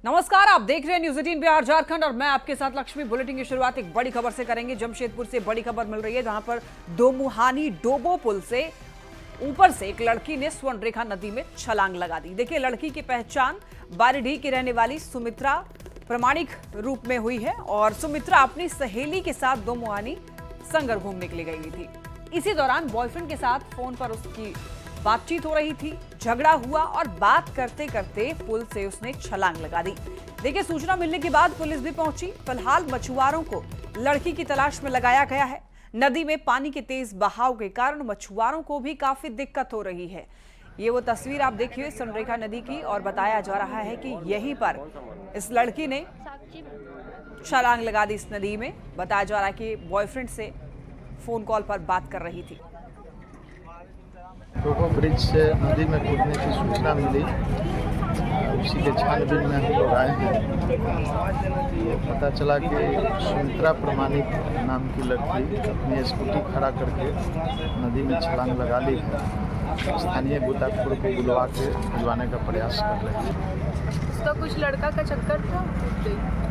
नमस्कार, आप देख रहे हैं न्यूज 18 बिहार झारखंड और मैं आपके साथ लक्ष्मी। बुलेटिन की शुरुआत एक बड़ी खबर से करेंगे। जमशेदपुर से बड़ी खबर मिल रही है, जहां पर दोमुहानी डोबो पुल से ऊपर से एक लड़की ने स्वर्णरेखा नदी में छलांग लगा दी। देखिए, लड़की की पहचान बारीडीह की रहने वाली सुमित्रा प्रामाणिक रूप में हुई है और सुमित्रा अपनी सहेली के साथ दोमुहानी संगर घूमने के लिए गई हुई थी। इसी दौरान बॉयफ्रेंड के साथ फोन पर उसकी बातचीत हो रही थी, झगड़ा हुआ और बात करते करते पुल से उसने छलांग लगा दी। देखिए, सूचना मिलने के बाद पुलिस भी पहुंची। फिलहाल मछुआरों को लड़की की तलाश में लगाया गया है। नदी में पानी के तेज बहाव के कारण मछुआरों को भी काफी दिक्कत हो रही है। ये वो तस्वीर आप देखिए स्वर्णरेखा नदी की, और बताया जा रहा है कि यहीं पर इस लड़की ने छलांग लगा दी इस नदी में। बताया जा रहा है कि बॉयफ्रेंड से फोन कॉल पर बात कर रही थी। डोबो ब्रिज से नदी में कूदने की सूचना मिली, उसी के छानबीन में हम लोग आए हैं। पता चला कि सुमित्रा प्रामाणिक नाम की लड़की अपनी स्कूटी खड़ा करके नदी में छलांग लगा ली है। स्थानीय गोताखोर को बुलवा के खुलवाने का प्रयास कर रहे हैं। उसका कुछ लड़का का चक्कर था,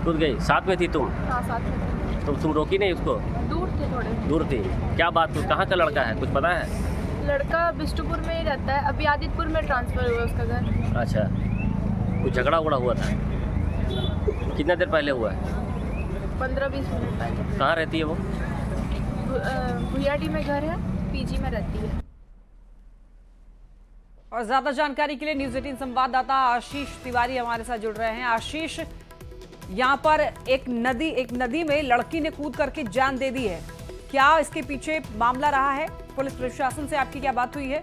कूद गई। साथ में थी तुम? हाँ, साथ में। तो तुम रोकी नहीं उसको? दूर थे, थोड़े दूर थी। क्या बात हुई? कहाँ का लड़का है, कुछ पता है? लड़का बिष्टुपुर में ही रहता है, अभी आदित्यपुर में ट्रांसफर हुआ उसका घर। अच्छा, कुछ झगड़ा उगड़ा हुआ था? कितना देर पहले हुआ है? 15-20 मिनट पहले। कहाँ रहती है वो? भुयाडी में घर है, पीजी में रहती है। और ज्यादा जानकारी के लिए न्यूज 18 संवाददाता आशीष तिवारी हमारे साथ जुड़ रहे हैं। आशीष, यहाँ पर एक नदी में लड़की ने कूद करके जान दे दी है, क्या इसके पीछे मामला रहा है? पुलिस प्रशासन से आपकी क्या बात हुई है?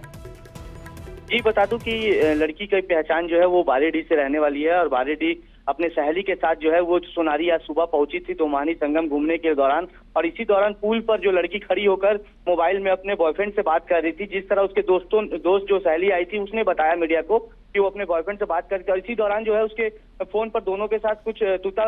जी, बता दूं कि लड़की की पहचान जो है वो बारीडीह से रहने वाली है और बारीडीह अपने सहेली के साथ जो है वो सोनारी आज सुबह पहुंची थी दोमुहानी संगम घूमने के दौरान। और इसी दौरान पुल पर जो लड़की खड़ी होकर मोबाइल में अपने बॉयफ्रेंड से बात कर रही थी। जिस तरह उसके दोस्त जो सहेली आई थी उसने बताया मीडिया को कि वो अपने बॉयफ्रेंड से बात कर रही थी, और इसी दौरान जो है उसके फोन पर दोनों के साथ कुछ तूता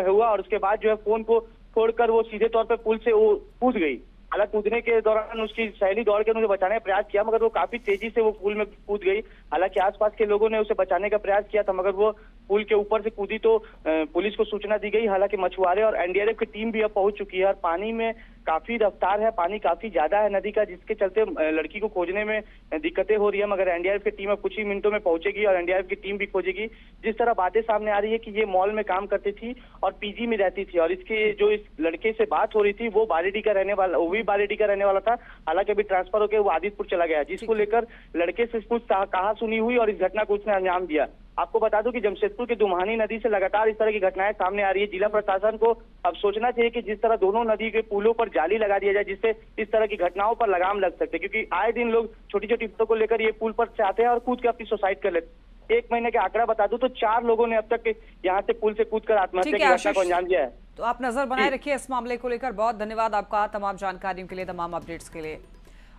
हुआ और उसके बाद जो है फोन को छोड़कर वो सीधे तौर पर पुल से वो कूद गई। हालांकि कूदने के दौरान उसकी सहेली दौड़ के उसे बचाने का प्रयास किया, मगर वो काफी तेजी से वो पुल में कूद गई। हालांकि आसपास के लोगों ने उसे बचाने का प्रयास किया था, मगर वो पुल के ऊपर से कूदी तो पुलिस को सूचना दी गई। हालांकि मछुआरे और एनडीआरएफ की टीम भी अब पहुंच चुकी है और पानी में काफी रफ्तार है, पानी काफी ज्यादा है नदी का, जिसके चलते लड़की को खोजने में दिक्कतें हो रही है। मगर एनडीआरएफ की टीम अब कुछ ही मिनटों में पहुंचेगी और एनडीआरएफ की टीम भी खोजेगी। जिस तरह बातें सामने आ रही है कि ये मॉल में काम करती थी और पीजी में रहती थी, और इसके जो इस लड़के से बात हो रही थी वो बारीडीह का रहने वाला था। हालांकि अभी ट्रांसफर होकर वो आदित्यपुर चला गया, जिसको लेकर लड़के से कुछ कहा सुनी हुई और इस घटना को उसने अंजाम दिया। आपको बता दूं कि जमशेदपुर की दोमुहानी नदी से लगातार इस तरह की घटनाएं सामने आ रही है। जिला प्रशासन को अब सोचना चाहिए कि जिस तरह दोनों नदी के पुलों पर जाली लगा दिया जाए, जिससे इस तरह की घटनाओं पर लगाम लग सकते, क्योंकि आए दिन लोग छोटी छोटी बातों को लेकर ये पुल पर चाहते हैं और कूद के अपनी सुसाइड कर लेते। 1 महीने का आंकड़ा बता दूं तो 4 लोगों ने अब तक यहाँ से पुल से कूद कर आत्महत्या की घटना को अंजाम दिया है। तो आप नजर बनाए रखिए इस मामले को लेकर। बहुत धन्यवाद आपका तमाम जानकारियों के लिए, तमाम अपडेट्स के लिए।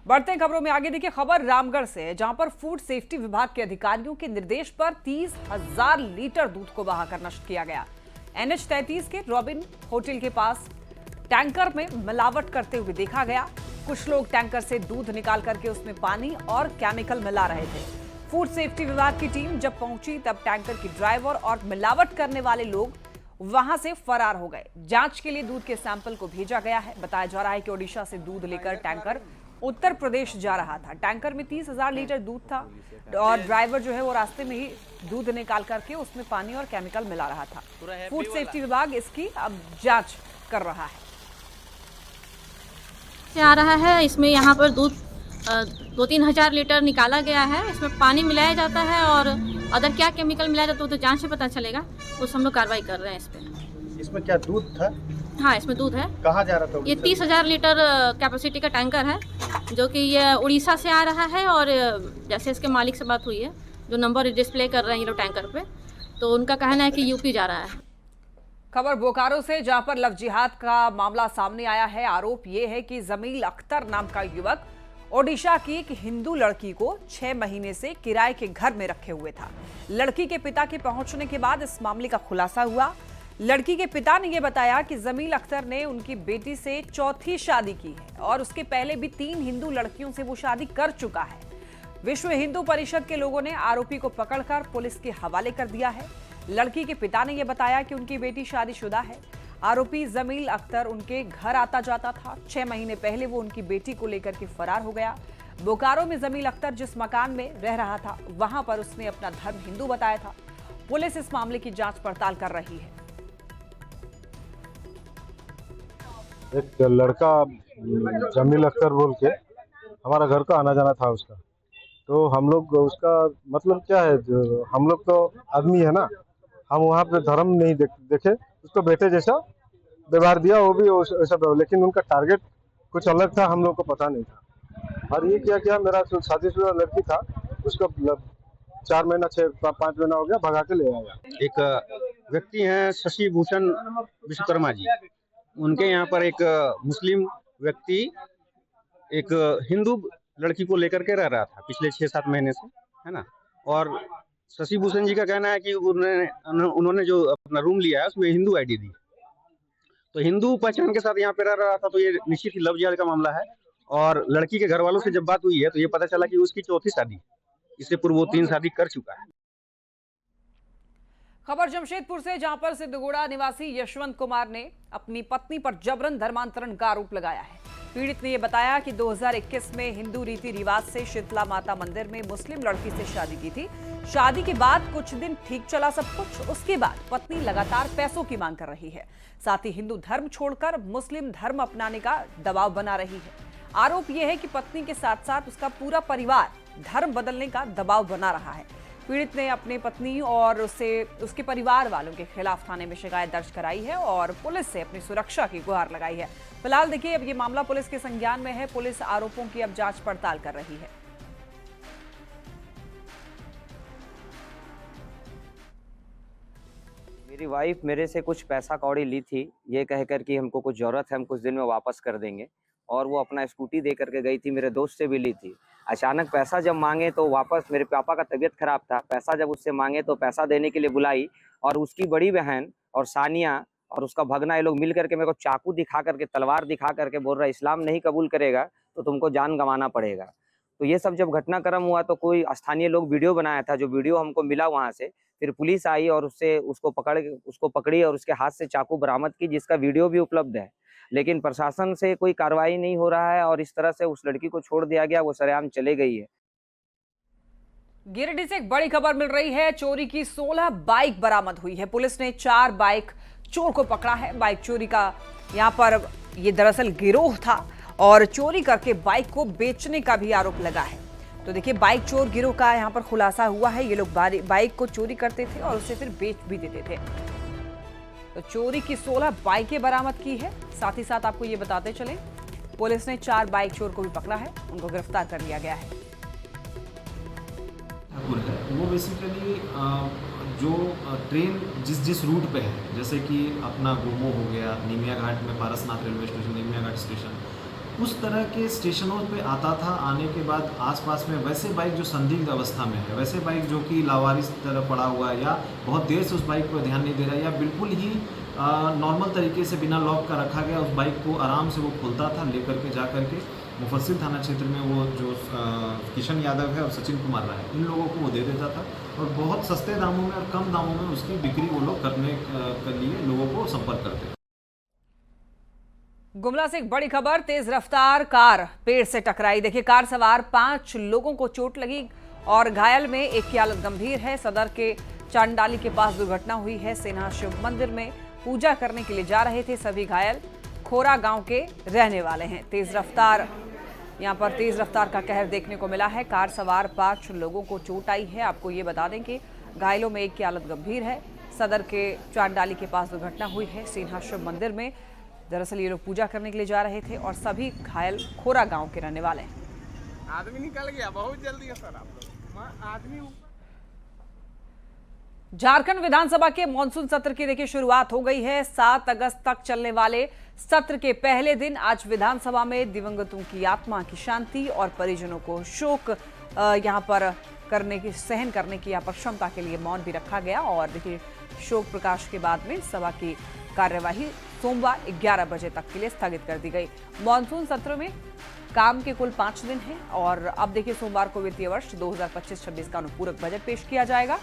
बढ़ते हैं खबरों में आगे। देखिए, खबर रामगढ़ से है, जहां पर फूड सेफ्टी विभाग के अधिकारियों के निर्देश पर 30,000 लीटर दूध को बहा कर नष्ट किया गया। NH 33 के रॉबिन होटल के पास टैंकर में मिलावट करते हुए देखा गया। कुछ लोग टैंकर से दूध निकाल करके उसमें पानी और केमिकल मिला रहे थे। फूड सेफ्टी विभाग की टीम जब पहुंची तब टैंकर की ड्राइवर और मिलावट करने वाले लोग वहां से फरार हो गए। जांच के लिए दूध के सैंपल को भेजा गया है। बताया जा रहा है कि ओडिशा से दूध लेकर टैंकर उत्तर प्रदेश जा रहा था। टैंकर में 30,000 लीटर दूध था और ड्राइवर जो है वो रास्ते में ही दूध निकाल करके उसमें पानी और केमिकल मिला रहा था। फूड सेफ्टी विभाग इसकी अब जांच कर रहा है। आ रहा है इसमें यहाँ पर दूध 2-3 हजार लीटर निकाला गया है। इसमें पानी मिलाया जाता है और अदर क्या केमिकल मिलाया जाता है तो जांच से पता चलेगा। उस हम लोग कार्रवाई कर रहे हैं इस पे। इसमें क्या दूध था? हाँ, इसमें दूध है। कहाँ जा रहा था? ये 30,000 लीटर कैपेसिटी का टैंकर है, जो कि ये उड़ीसा से आ रहा है। और जैसे इसके मालिक से बात हुई है, जो नंबर डिस्प्ले कर रहे हैं ये लोग टैंकर पे, तो उनका कहना है कि यूपी जा रहा है। खबर बोकारो से, जहां पर लव जिहाद का मामला सामने आया है। आरोप यह है कि जमील अख्तर नाम का युवक ओडिशा की एक हिंदू लड़की को 6 महीने से किराए के घर में रखे हुए था। लड़की के पिता के पहुंचने के बाद इस मामले का खुलासा हुआ। लड़की के पिता ने यह बताया कि जमील अख्तर ने उनकी बेटी से चौथी शादी की है और उसके पहले भी 3 हिंदू लड़कियों से वो शादी कर चुका है। विश्व हिंदू परिषद के लोगों ने आरोपी को पकड़कर पुलिस के हवाले कर दिया है। लड़की के पिता ने यह बताया कि उनकी बेटी शादीशुदा है। आरोपी जमील अख्तर उनके घर आता जाता था। 6 महीने पहले वो उनकी बेटी को लेकर के फरार हो गया। बोकारो में जमील अख्तर जिस मकान में रह रहा था वहां पर उसने अपना धर्म हिंदू बताया था। पुलिस इस मामले की जांच पड़ताल कर रही है। एक लड़का जमील अख्तर बोल के हमारा घर का आना जाना था उसका, तो हम लोग उसका मतलब क्या है, हम लोग तो आदमी है ना, हम वहाँ पे धर्म नहीं देखे, उसको बेटे जैसा व्यवहार दिया, वो भी ऐसा, लेकिन उनका टारगेट कुछ अलग था, हम लोग को पता नहीं था। और ये क्या किया, मेरा शादीशुदा लड़की था, उसको 4 महीना 5 महीना हो गया, भगा के ले आया। एक व्यक्ति हैं शशि भूषण विश्वकर्मा जी, उनके यहाँ पर एक मुस्लिम व्यक्ति एक हिंदू लड़की को लेकर के रह रहा था पिछले 6-7 महीने से, है ना। और शशि भूषण जी का कहना है कि उन्होंने जो अपना रूम लिया है उसमें हिंदू आईडी दी, तो हिंदू पहचान के साथ यहाँ पे रह रहा था, तो ये निश्चित ही लव जिहाद का मामला है। और लड़की के घर वालों से जब बात हुई है तो ये पता चला कि उसकी 4थी शादी, इससे पूर्व वो 3 शादी कर चुका है। खबर जमशेदपुर से, जहां पर सिद्धगुड़ा निवासी यशवंत कुमार ने अपनी पत्नी पर जबरन धर्मांतरण का आरोप लगाया है। पीड़ित ने यह बताया कि 2021 में हिंदू रीति रिवाज से शीतला माता मंदिर में मुस्लिम लड़की से शादी की थी। शादी के बाद कुछ दिन ठीक चला सब कुछ, उसके बाद पत्नी लगातार पैसों की मांग कर रही है। साथ ही हिंदू धर्म छोड़कर मुस्लिम धर्म अपनाने का दबाव बना रही है। आरोप यह है कि पत्नी के साथ साथ उसका पूरा परिवार धर्म बदलने का दबाव बना रहा है। पीड़ित ने अपनी पत्नी और उसके परिवार वालों के खिलाफ थाने में शिकायत दर्ज कराई है और पुलिस से अपनी सुरक्षा की गुहार लगाई है। फिलहाल देखिए, अब ये मामला पुलिस के संज्ञान में है। पुलिस आरोपों की अब जांच पड़ताल कर रही है। मेरी वाइफ मेरे से कुछ पैसा कौड़ी ली थी, ये कहकर कि हमको कुछ जरूरत है, हम कुछ दिन में वापस कर देंगे, और वो अपना स्कूटी दे करके गई थी। मेरे दोस्त से भी ली थी। अचानक पैसा जब मांगे तो वापस, मेरे पापा का तबीयत खराब था, पैसा जब उससे मांगे तो पैसा देने के लिए बुलाई, और उसकी बड़ी बहन और सानिया और उसका भगना, ये लोग मिल करके मेरे को चाकू दिखा करके, तलवार दिखा करके बोल रहा है इस्लाम नहीं कबूल करेगा तो तुमको जान गंवाना पड़ेगा। तो ये सब जब घटनाक्रम हुआ तो कोई स्थानीय लोग वीडियो बनाया था, जो वीडियो हमको मिला वहाँ से, फिर पुलिस आई और उसको पकड़ी और उसके हाथ से चाकू बरामद की, जिसका वीडियो भी उपलब्ध है। लेकिन प्रशासन से कोई कार्रवाई नहीं हो रहा है और इस तरह से उस लड़की को छोड़ दिया गया, वो सरेआम चले गई है। गिरिडीह से एक बड़ी खबर मिल रही है। चोरी की 16 बाइक बरामद हुई है। पुलिस ने 4 बाइक चोर को पकड़ा है। बाइक चोरी का यहां पर ये दरअसल गिरोह था और चोरी करके बाइक को बेचने का भी आरोप लगा है। तो देखिए, बाइक चोर गिरोह का यहां पर खुलासा हुआ है। ये लोग बाइक को चोरी करते थे और उसे फिर बेच भी देते थे। तो चोरी की 16 बाइकें बरामद की है। साथ ही साथ आपको ये बताते चले, पुलिस ने 4 बाइक चोर को भी पकड़ा है, उनको गिरफ्तार कर लिया गया है। वो बेसिकली जो ट्रेन जिस रूट पे है, जैसे कि अपना गोमो हो गया, निमिया घाट में पारसनाथ रेलवे स्टेशन, निमिया घाट स्टेशन, उस तरह के स्टेशनों पे आता था। आने के बाद आसपास में वैसे बाइक जो संदिग्ध अवस्था में है, वैसे बाइक जो कि लावारिस तरह पड़ा हुआ है, या बहुत देर से उस बाइक पर ध्यान नहीं दे रहा है, या बिल्कुल ही नॉर्मल तरीके से बिना लॉक का रखा गया, उस बाइक को आराम से वो खोलता था, लेकर के जा करके मुफस्सिल थाना क्षेत्र में वो जो किशन यादव है और सचिन कुमार राय, इन लोगों को वो दे देता था और बहुत सस्ते दामों में और कम दामों में उसकी बिक्री वो लोग करने के लिए लोगों को संपर्क करते थे। गुमला से एक बड़ी खबर, तेज रफ्तार कार पेड़ से टकराई। देखिए, कार सवार 5 लोगों को चोट लगी और घायल में एक की हालत गंभीर है। सदर के चांडाली के पास दुर्घटना हुई है। सेना शिव मंदिर में पूजा करने के लिए जा रहे थे सभी घायल खोरा गांव के रहने वाले हैं। तेज रफ्तार का कहर देखने को मिला है। कार सवार 5 लोगों को चोट आई है। आपको ये बता दें कि घायलों में एक की हालत गंभीर है। सदर के चांडाली के पास दुर्घटना हुई है। सेना शिव मंदिर में दरअसल ये लोग पूजा करने के लिए जा रहे थे और सभी घायल खोरा गांव के रहने वाले हैं। आदमी निकल गया बहुत जल्दी है सर, आप लोग आदमी। झारखंड विधानसभा के मॉनसून सत्र की देखिए शुरुआत हो गई है। 7 अगस्त तक चलने वाले सत्र के पहले दिन आज विधानसभा में दिवंगतों की आत्मा की शांति और परिजनों को शोक यहां पर सहन करने की यहाँ पर क्षमता के लिए मौन भी रखा गया। और देखिए, शोक प्रकाश के बाद में सभा की कार्यवाही सोमवार 11 बजे तक के लिए स्थगित कर दी गई। मॉनसून सत्र में काम के कुल 5 दिन हैं और अब देखिए, सोमवार को वित्तीय वर्ष 2025-26 का अनुपूरक बजट पेश किया जाएगा।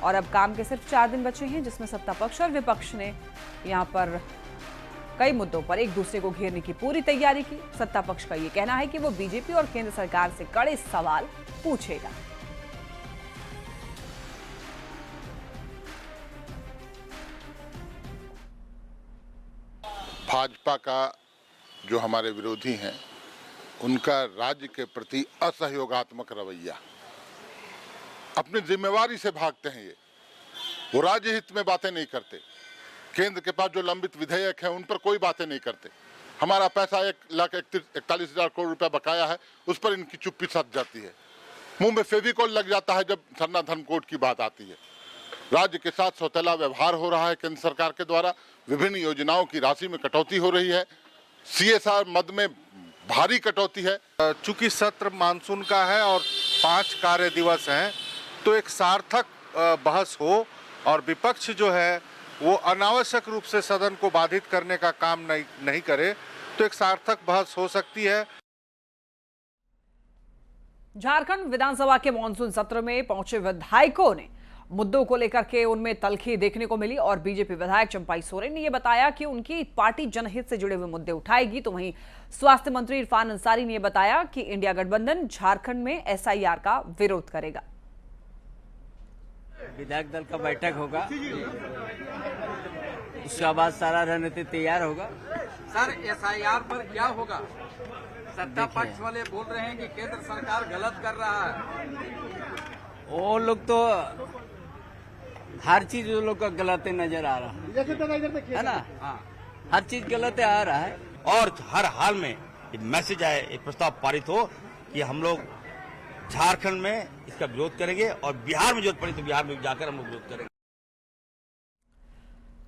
और अब काम के सिर्फ 4 दिन बचे हैं, जिसमें सत्ता पक्ष और विपक्ष ने यहां पर कई मुद्दों पर एक दूसरे को घेरने की पूरी तैयारी की। सत्ता पक्ष का यह कहना है कि वो बीजेपी और केंद्र सरकार से कड़े सवाल पूछेगा। भाजपा का जो हमारे विरोधी हैं उनका राज्य के प्रति असहयोगात्मक रवैया, अपनी जिम्मेवारी से भागते हैं। वो राज्य हित में बातें नहीं करते, केंद्र के पास जो लंबित विधेयक है उन पर कोई बातें नहीं करते। हमारा पैसा 1,41,000 करोड़ रुपया बकाया है, उस पर इनकी चुप्पी सध जाती है। मुंह में फेविकोल लग जाता है जब सरना धर्मकोड की बात आती है। राज्य के साथ सौतेला व्यवहार हो रहा है केंद्र सरकार के द्वारा, विभिन्न योजनाओं की राशि में कटौती हो रही है, CSR मद में भारी कटौती है। चूंकि सत्र मानसून का है और 5 कार्य दिवस हैं, तो एक सार्थक बहस हो और विपक्ष जो है वो अनावश्यक रूप से सदन को बाधित करने का काम नहीं करे, तो एक सार्थक बहस हो सकती है। झारखंड विधानसभा के मानसून सत्र में पहुंचे विधायकों ने मुद्दों को लेकर के उनमें तल्खी देखने को मिली और बीजेपी विधायक चंपाई सोरेन ने यह बताया कि उनकी पार्टी जनहित से जुड़े हुए मुद्दे उठाएगी। तो वहीं स्वास्थ्य मंत्री इरफान अंसारी ने यह बताया कि इंडिया गठबंधन झारखंड में SIR का विरोध करेगा। विधायक दल का बैठक होगा, उसके बाद सारा रणनीति तैयार होगा। सर SIR पर क्या होगा? सत्ता पक्ष वाले बोल रहे हैं कि केंद्र सरकार गलत कर रहा है। वो लोग तो हर चीज वो लोग का गलत नजर आ रहा है ना, हर चीज गलत आ रहा है। और हर हाल में मैसेज आए, एक प्रस्ताव पारित हो कि हम लोग झारखंड में इसका विरोध करेंगे और बिहार में जरूरत पड़ी तो बिहार में जाकर हम लोग विरोध करेंगे।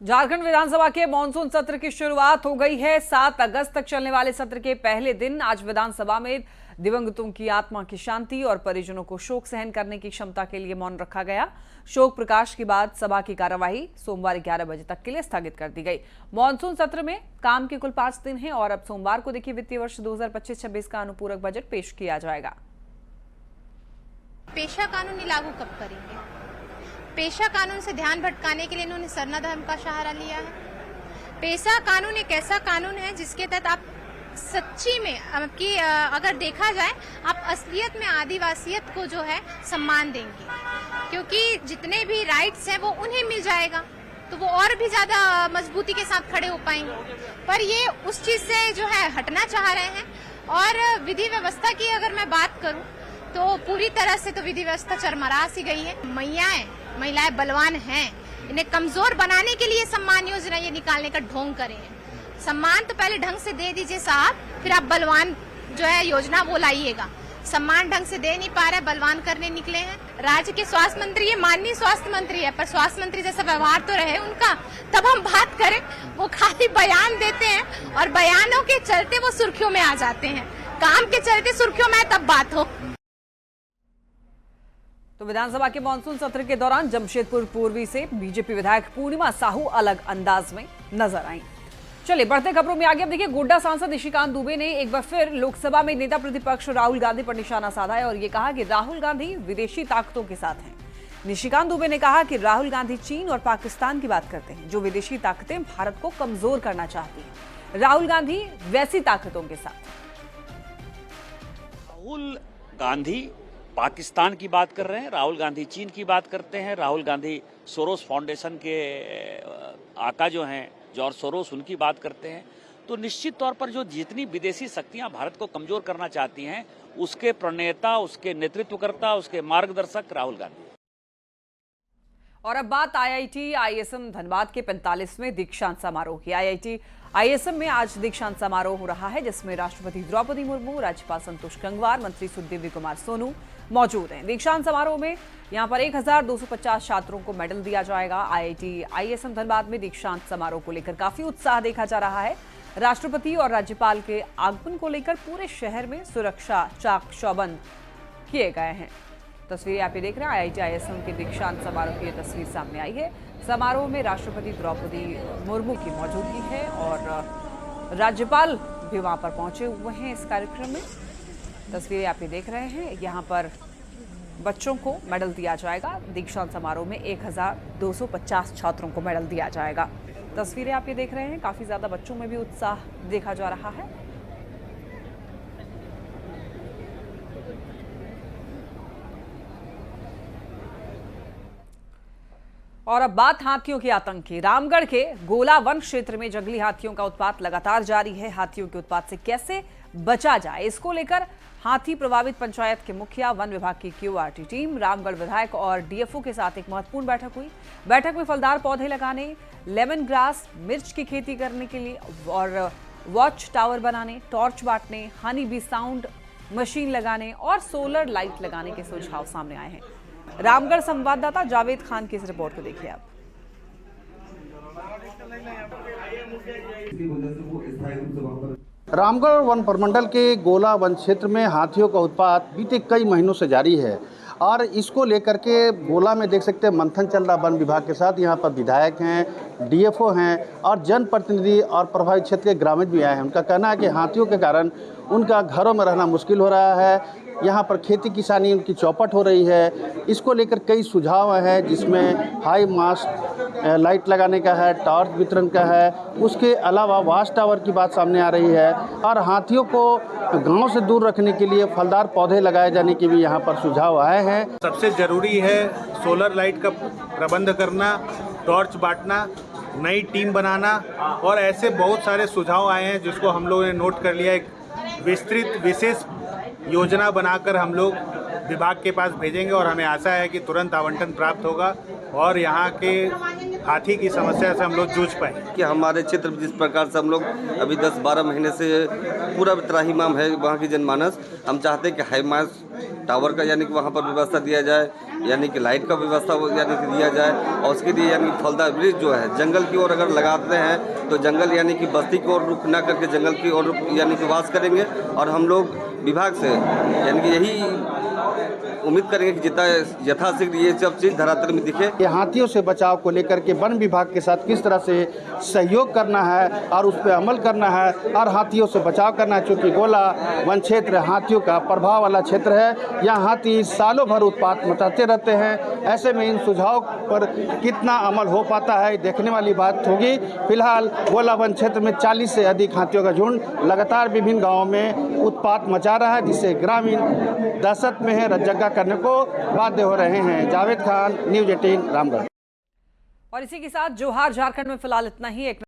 झारखंड विधानसभा के मानसून सत्र की शुरुआत हो गई है। 7 अगस्त तक चलने वाले सत्र के पहले दिन आज विधानसभा में दिवंगतों की आत्मा की शांति और परिजनों को शोक सहन करने की क्षमता के लिए मौन रखा गया। शोक प्रकाश के बाद सभा की कार्यवाही सोमवार 11 बजे तक के लिए स्थगित कर दी गई। मानसून सत्र में काम के कुल 5 दिन हैं और अब सोमवार को देखिए वित्तीय वर्ष 2025-26 का अनुपूरक बजट पेश किया जाएगा। पेशा कानून लागू कब करेंगे? पेशा कानून से ध्यान भटकाने के लिए इन्होंने सरना धर्म का सहारा लिया है। पेशा कानून एक ऐसा कानून है जिसके तहत आप सच्ची में आपकी अगर देखा जाए आप असलियत में आदिवासियत को जो है सम्मान देंगे, क्योंकि जितने भी राइट्स हैं वो उन्हें मिल जाएगा तो वो और भी ज्यादा मजबूती के साथ खड़े हो पाएंगे। पर ये उस चीज से जो है हटना चाह रहे हैं। और विधि व्यवस्था की अगर मैं बात करूं तो पूरी तरह से तो विधि व्यवस्था चरमरा सी गई है। महिलाएं बलवान हैं, इन्हें कमजोर बनाने के लिए सम्मान योजना ये निकालने का ढोंग करे हैं। सम्मान तो पहले ढंग से दे दीजिए साहब, फिर आप बलवान जो है योजना वो लाइएगा। सम्मान ढंग से दे नहीं पा रहे, बलवान करने निकले हैं। राज्य के स्वास्थ्य मंत्री ये माननीय स्वास्थ्य मंत्री है, पर स्वास्थ्य मंत्री जैसा व्यवहार तो रहे उनका, तब हम बात करें। वो खाली बयान देते हैं और बयानों के चलते वो सुर्खियों में आ जाते हैं, काम के चलते सुर्खियों में तब बात हो। तो विधानसभा के मानसून सत्र के दौरान जमशेदपुर पूर्वी से बीजेपी विधायक पूर्णिमा साहू अलग अंदाज में नजर आई। चलिए बढ़ते खबरों में आगे। अब देखिए, गोड्डा सांसद निशिकांत दुबे ने एक बार फिर लोकसभा में नेता प्रतिपक्ष राहुल गांधी पर निशाना साधा है और ये कहा कि राहुल गांधी विदेशी ताकतों के साथ हैं। निशिकांत दुबे ने कहा कि राहुल गांधी चीन और पाकिस्तान की बात करते हैं, जो विदेशी ताकतें भारत को कमजोर करना चाहती हैं। राहुल गांधी वैसी ताकतों के साथ। राहुल गांधी पाकिस्तान की बात कर रहे हैं, राहुल गांधी चीन की बात करते हैं, राहुल गांधी सोरोस फाउंडेशन के आका जो हैं जॉर्ज सोरोस, उनकी बात करते हैं। तो निश्चित तौर पर जो जितनी विदेशी शक्तियां भारत को कमजोर करना चाहती हैं, उसके प्रणेता, उसके नेतृत्वकर्ता, उसके मार्गदर्शक राहुल गांधी। और अब बात IIT ISM धनबाद के 45वें दीक्षांत समारोह की। IIT ISM में आज दीक्षांत समारोह हो रहा है, जिसमें राष्ट्रपति द्रौपदी मुर्मू, राज्यपाल संतोष गंगवार, मंत्री सुखदेव कुमार सोनू मौजूद हैं। दीक्षांत समारोह में यहां पर 1250 छात्रों को मेडल दिया जाएगा। IIT ISM धनबाद में दीक्षांत समारोह को लेकर काफी उत्साह देखा जा रहा है। राष्ट्रपति और राज्यपाल के आगमन को लेकर पूरे शहर में सुरक्षा चाक चौबंद किए गए हैं। तस्वीरें आप ये देख रहे हैं, IIT ISM के दीक्षांत समारोह की तस्वीर सामने आई है। समारोह में राष्ट्रपति द्रौपदी मुर्मू की मौजूदगी है और राज्यपाल भी वहां पर पहुंचे हुए हैं इस कार्यक्रम में। तस्वीरें आप ये देख रहे हैं, यहाँ पर बच्चों को मेडल दिया जाएगा। दीक्षांत समारोह में 1250 छात्रों को मेडल दिया जाएगा। तस्वीरें आप ये देख रहे हैं, काफी ज्यादा बच्चों में भी उत्साह देखा जा रहा है। और अब बात हाथियों के आतंक की। रामगढ़ के गोला वन क्षेत्र में जंगली हाथियों का उत्पात लगातार जारी है। हाथियों के उत्पात से कैसे बचा जाए, इसको लेकर हाथी प्रभावित पंचायत के मुखिया, वन विभाग की क्यूआरटी टीम, रामगढ़ विधायक और डीएफओ के साथ एक महत्वपूर्ण बैठक हुई। बैठक में फलदार पौधे लगाने, लेमन ग्रास, मिर्च की खेती करने के लिए और वॉच टावर बनाने, टॉर्च बांटने, हनी बी साउंड मशीन लगाने और सोलर लाइट लगाने के सुझाव सामने आए हैं। रामगढ़ संवाददाता जावेद खान की इस रिपोर्ट को देखिए आप। रामगढ़ वन प्रमंडल के गोला वन क्षेत्र में हाथियों का उत्पात बीते कई महीनों से जारी है और इसको लेकर के गोला में देख सकते हैं मंथन चल रहा वन विभाग के साथ। यहाँ पर विधायक हैं, डीएफओ हैं और जनप्रतिनिधि और प्रभावित क्षेत्र के ग्रामीण भी आए हैं। उनका कहना है कि हाथियों के कारण उनका घरों में रहना मुश्किल हो रहा है। यहाँ पर खेती किसानी उनकी चौपट हो रही है। इसको लेकर कई सुझाव हैं, जिसमें हाई मास्ट लाइट लगाने का है, टॉर्च वितरण का है, उसके अलावा वॉच टावर की बात सामने आ रही है और हाथियों को गांव से दूर रखने के लिए फलदार पौधे लगाए जाने के भी यहाँ पर सुझाव आए हैं। सबसे ज़रूरी है सोलर लाइट का प्रबंध करना, टॉर्च बांटना, नई टीम बनाना और ऐसे बहुत सारे सुझाव आए हैं जिसको हम लोगों ने नोट कर लिया। एक विस्तृत विशेष योजना बनाकर हम लोग विभाग के पास भेजेंगे और हमें आशा है कि तुरंत आवंटन प्राप्त होगा और यहाँ के हाथी की समस्या से हम लोग जूझ पाए। कि हमारे क्षेत्र में जिस प्रकार से हम लोग अभी 10-12 महीने से पूरा त्राहिमाम है वहाँ की जनमानस, हम चाहते हैं कि हाई मास टावर का यानी कि वहाँ पर व्यवस्था दिया जाए, यानी कि लाइट का व्यवस्था यानी कि दिया जाए और उसके लिए यानी फलदार वृक्ष जो है जंगल की ओर अगर लगाते हैं तो जंगल यानी कि बस्ती की ओर रुख ना करके जंगल की ओर यानी कि वास करेंगे और हम लोग विभाग से यानी कि यही उम्मीद करेंगे कि जितना यथाशीघ्र ये सब चीज़ धरातल में दिखे। ये हाथियों से बचाव को लेकर के वन विभाग के साथ किस तरह से सहयोग करना है और उस पर अमल करना है और हाथियों से बचाव करना है, क्योंकि गोला वन क्षेत्र हाथियों का प्रभाव वाला क्षेत्र है। यहाँ हाथी सालों भर उत्पात मचाते रहते हैं। ऐसे में इन सुझाव पर कितना अमल हो पाता है देखने वाली बात होगी। फिलहाल गोला वन क्षेत्र में 40 से अधिक हाथियों का झुंड लगातार विभिन्न गाँवों में उत्पात मचा रहा है, जिससे ग्रामीण दहशत में है, जगह करने को बाध्य हो रहे हैं। जावेद खान, न्यूज़ 18 रामगढ़। और इसी के साथ जोहार झारखंड में फिलहाल इतना ही। एक